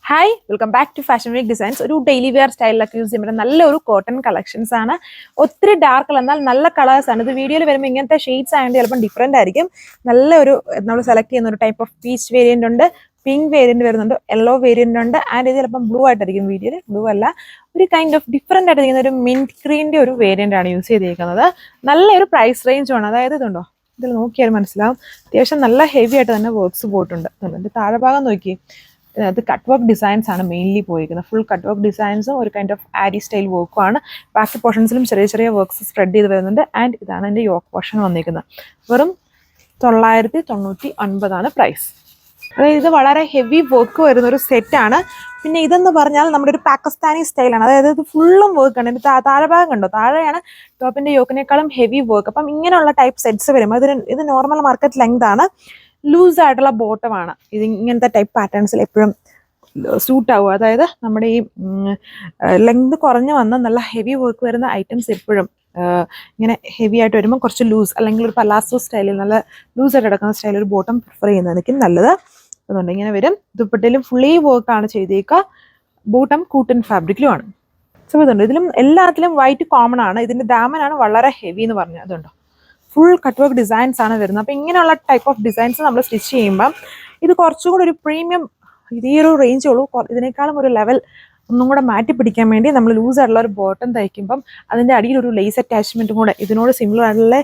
Hi welcome back to fashion week designs. ഒരു daily wear സ്റ്റൈലിലൊക്കെ use ചെയ്യുമ്പോൾ നല്ലൊരു കോട്ടൺ കളക്ഷൻസ് ആണ്. ഒത്തിരി ഡാർക്ക് എന്നാൽ നല്ല കളേഴ്സ് ആണ്. ഇത് വീഡിയോയിൽ വരുമ്പോൾ ഇങ്ങനത്തെ ഷെയ്ഡ്സ് ആയതുകൊണ്ട് ചിലപ്പോൾ ഡിഫറെൻ്റ് ആയിരിക്കും. നല്ലൊരു നമ്മൾ സെലക്ട് ചെയ്യുന്ന ഒരു ടൈപ്പ് ഓഫ് പീച്ച് വേരിയൻ്റ് ഉണ്ട്, പിങ്ക് വേരിയൻ്റ് വരുന്നുണ്ട്, യെല്ലോ വേരിയൻ്റ് ഉണ്ട്, ആൻഡ് ഇത് ചിലപ്പം ബ്ലൂ ആയിട്ടായിരിക്കും വീഡിയോയിൽ. ബ്ലൂ അല്ല, ഒരു കൈൻഡ് ഓഫ് ഡിഫറെൻ്റ് ആയിട്ടിരിക്കുന്ന ഒരു മിൻറ്റ് ഗ്രീൻ്റെ ഒരു വേരിയൻ്റ് ആണ് യൂസ് ചെയ്തിരിക്കുന്നത്. നല്ലൊരു പ്രൈസ് റേഞ്ചുമാണ്. അതായത് ഇതുണ്ടോ, ഇതിൽ നോക്കിയാൽ മനസ്സിലാവും അത്യാവശ്യം നല്ല ഹെവി ആയിട്ട് തന്നെ വർക്ക്സ് പോയിട്ടുണ്ട്. ഇതിൻ്റെ താഴെ ഭാഗം നോക്കി, അത് കട്ട് വർക്ക് ഡിസൈൻസ് ആണ് മെയിൻലി പോയിരിക്കുന്നത്. ഫുൾ കട്ട് വർക്ക് ഡിസൈൻസും ഒരു കൈൻഡ് ഓഫ് ആരി സ്റ്റൈൽ വർക്കും ആണ്. ബാക്കി പോർഷൻസിലും ചെറിയ ചെറിയ വർക്ക്സ് സ്പ്രെഡ് ചെയ്ത് വരുന്നുണ്ട്. ആൻഡ് ഇതാണ് എൻ്റെ യോക്ക് പോർഷൻ വന്നിരിക്കുന്നത്. വെറും 999 പ്രൈസ്. അതായത് ഇത് വളരെ ഹെവി വർക്ക് വരുന്ന ഒരു സെറ്റാണ്. പിന്നെ ഇതെന്ന് പറഞ്ഞാൽ നമ്മുടെ ഒരു പാകിസ്ഥാനി സ്റ്റൈലാണ്. അതായത് ഇത് ഫുള്ളും വർക്കാണ്. ഇതിൻ്റെ താഴെ ഭാഗം കണ്ടോ, താഴെയാണ് ടോപ്പിൻ്റെ യോക്കിനേക്കാളും ഹെവി വർക്ക്. അപ്പം ഇങ്ങനെയുള്ള ടൈപ്പ് സെറ്റ്സ് വരും. ഇത് നോർമൽ മാർക്കറ്റ് ലെങ്ത് ആണ്. ലൂസ് ആയിട്ടുള്ള ബോട്ടമാണ്. ഇത് ഇങ്ങനത്തെ ടൈപ്പ് പാറ്റേൺസിൽ എപ്പോഴും സൂട്ട് ആവുക. അതായത് നമ്മുടെ ഈ ലെങ്ത് കുറഞ്ഞു വന്ന നല്ല ഹെവി വർക്ക് വരുന്ന ഐറ്റംസ് എപ്പോഴും ഇങ്ങനെ ഹെവി ആയിട്ട് വരുമ്പോൾ കുറച്ച് ലൂസ്, അല്ലെങ്കിൽ ഒരു പലാസോ സ്റ്റൈലിൽ നല്ല ലൂസായിട്ട് കിടക്കുന്ന സ്റ്റൈലിൽ ഒരു ബോട്ടം പ്രിഫർ ചെയ്യുന്നതായിരിക്കും നല്ലത്. അതുകൊണ്ട് ഇങ്ങനെ വരും. ദുപ്പട്ടയിലും ഫുള്ളി വർക്കാണ് ചെയ്തേക്കുക. ബോട്ടം കൂട്ടൺ ഫാബ്രിക്കിലുമാണ്. സോ ഇതുണ്ട്. ഇതിലും എല്ലാത്തിലും വൈറ്റ് കോമൺ ആണ്. ഇതിൻ്റെ ദാമനാണ് വളരെ ഹെവി എന്ന് പറഞ്ഞത്. അതുണ്ടോ, ഫുൾ കട്ട് വർക്ക് ഡിസൈൻസ് ആണ് വരുന്നത്. അപ്പോൾ ഇങ്ങനെയുള്ള ടൈപ്പ് ഓഫ് ഡിസൈൻസ് നമ്മൾ സ്റ്റിച്ച് ചെയ്യുമ്പം ഇത് കുറച്ചുകൂടി ഒരു പ്രീമിയം, ഇതേ ഒരു റേഞ്ചേ ഉള്ളൂ. ഇതിനേക്കാളും ഒരു ലെവൽ ഒന്നും കൂടെ മാറ്റി പിടിക്കാൻ വേണ്ടി നമ്മൾ ലൂസ് ആയിട്ടുള്ള ഒരു ബോട്ടം തയ്ക്കുമ്പം അതിൻ്റെ അടിയിൽ ഒരു ലേസ് അറ്റാച്ച്മെൻറ്റും കൂടെ ഇതിനോട് സിമിലർ ആയിട്ടുള്ള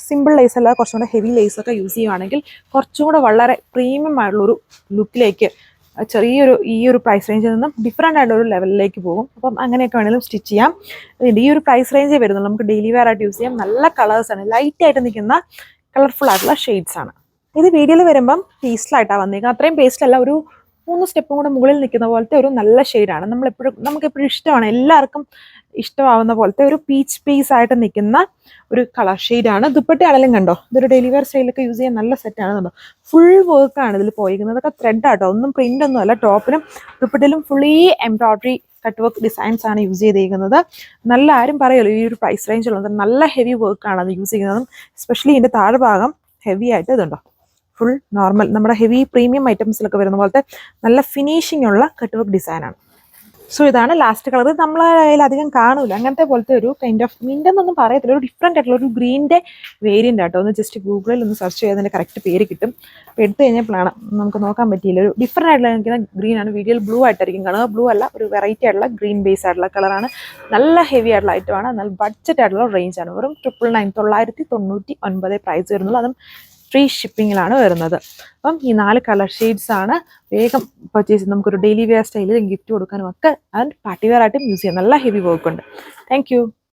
സിമ്പിൾ ലേസ് അല്ല, കുറച്ചും കൂടെ ഹെവി ലേസൊക്കെ യൂസ് ചെയ്യുവാണെങ്കിൽ കുറച്ചും കൂടെ വളരെ പ്രീമിയം ആയിട്ടുള്ളൊരു ലുക്കിലേക്ക് ചെറിയൊരു ഈ ഒരു പ്രൈസ് റേഞ്ചിൽ നിന്നും ഡിഫറെൻ്റ് ആയിട്ടുള്ള ഒരു ലെവലിലേക്ക് പോകും. അപ്പം അങ്ങനെയൊക്കെ വേണമെങ്കിലും സ്റ്റിച്ച് ചെയ്യാം. ഈ ഒരു പ്രൈസ് റേഞ്ചേ വരുന്നുള്ളൂ. നമുക്ക് ഡെയിലി വെയർ ആയിട്ട് യൂസ് ചെയ്യാം. നല്ല കളേഴ്സാണ്, ലൈറ്റ് ആയിട്ട് നിൽക്കുന്ന കളർഫുൾ ആയിട്ടുള്ള ഷെയ്ഡ്സ് ആണ്. ഇത് വീഡിയോയിൽ വരുമ്പം പേസ്റ്റലായിട്ടാണ് വന്നിരിക്കുന്നത്. അത്രയും പേസ്റ്റലല്ല, ഒരു 3 സ്റ്റെപ്പും കൂടെ മുകളിൽ നിൽക്കുന്ന പോലത്തെ ഒരു നല്ല ഷെയ്ഡാണ്. നമുക്കെപ്പോഴും ഇഷ്ടമാണ്, എല്ലാവർക്കും ഇഷ്ടമാവുന്ന പോലത്തെ ഒരു പീച്ച് പീസ് ആയിട്ട് നിൽക്കുന്ന ഒരു കളർ ഷെയ്ഡാണ്. ദുപ്പട്ട ആണെങ്കിലും കണ്ടോ, ഇതൊരു ഡെയിലി വെയർ സ്റ്റൈലൊക്കെ യൂസ് ചെയ്യാൻ നല്ല സെറ്റാണ്. കണ്ടോ, ഫുൾ വർക്കാണ് ഇതിൽ പോയിരിക്കുന്നത്. അതൊക്കെ ത്രെഡ് ആട്ടോ, ഒന്നും പ്രിൻ്റ് ഒന്നും അല്ല. ടോപ്പിലും ദുപ്പട്ടയിലും fully embroidery cut work designs ആണ് യൂസ് ചെയ്തിരിക്കുന്നത്. നല്ല ആരും പറയുമല്ലോ ഈ ഒരു പ്രൈസ് റേഞ്ചുള്ളത് നല്ല ഹെവി വർക്കാണ് അത് യൂസ് ചെയ്യുന്നതും. എസ്പെഷ്യലി ഇതിൻ്റെ താഴെ ഭാഗം ഹെവി ആയിട്ട് ഇതുണ്ടോ, ഫുൾ നോർമൽ നമ്മുടെ ഹെവി പ്രീമിയം ഐറ്റംസിലൊക്കെ വരുന്ന പോലത്തെ നല്ല ഫിനിഷിംഗ് ഉള്ള കട്ട് വർക്ക് ഡിസൈനാണ്. സോ ഇതാണ് ലാസ്റ്റ് കളർ. നമ്മളെ കയ്യിൽ അധികം കാണൂല അങ്ങനത്തെ പോലത്തെ ഒരു കൈൻഡ് ഓഫ് മിൻ്റെന്നൊന്നും പറയത്തില്ല, ഒരു ഡിഫറെൻ്റ് ആയിട്ടുള്ള ഒരു ഗ്രീൻ്റെ വേരിയൻ്റ് ആട്ടോ. ഒന്ന് ജസ്റ്റ് ഗൂഗിളിൽ ഒന്ന് സെർച്ച് ചെയ്ത് അതിൻ്റെ കറക്റ്റ് പേര് കിട്ടും. അപ്പോൾ എടുത്തു കഴിഞ്ഞപ്പോഴാണ് നമുക്ക് നോക്കാൻ പറ്റിയില്ല. ഒരു ഡിഫറെൻ്റ് ആയിട്ടുള്ള നിൽക്കുന്ന ഗ്രീനാണ്. വീഡിയോയിൽ ബ്ലൂ ആയിട്ടായിരിക്കും കാണുക. ബ്ലൂ അല്ല, ഒരു വെറൈറ്റി ആയിട്ടുള്ള ഗ്രീൻ ബേസ് ആയിട്ടുള്ള കളറാണ്. നല്ല ഹെവി ആയിട്ടുള്ള ഐറ്റമാണ്. നല്ല ബഡ്ജറ്റ് ആയിട്ടുള്ള റേഞ്ചാണ്. വെറും 999 പ്രൈസ് വരുന്നുള്ളൂ. അതും ഫ്രീ ഷിപ്പിങ്ങിലാണ് വരുന്നത്. അപ്പം ഈ 4 കളർ ഷെയ്ഡ്സ് ആണ്. വേഗം പർച്ചേസ് ചെയ്ത് നമുക്കൊരു ഡെയിലി വെയർ സ്റ്റൈലിൽ ഗിഫ്റ്റ് കൊടുക്കാനും ഒക്കെ ആൻഡ് പാർട്ടി വെയർ ആയിട്ടും യൂസ് ചെയ്യാം. നല്ല ഹെവി വർക്ക് ഉണ്ട്. താങ്ക്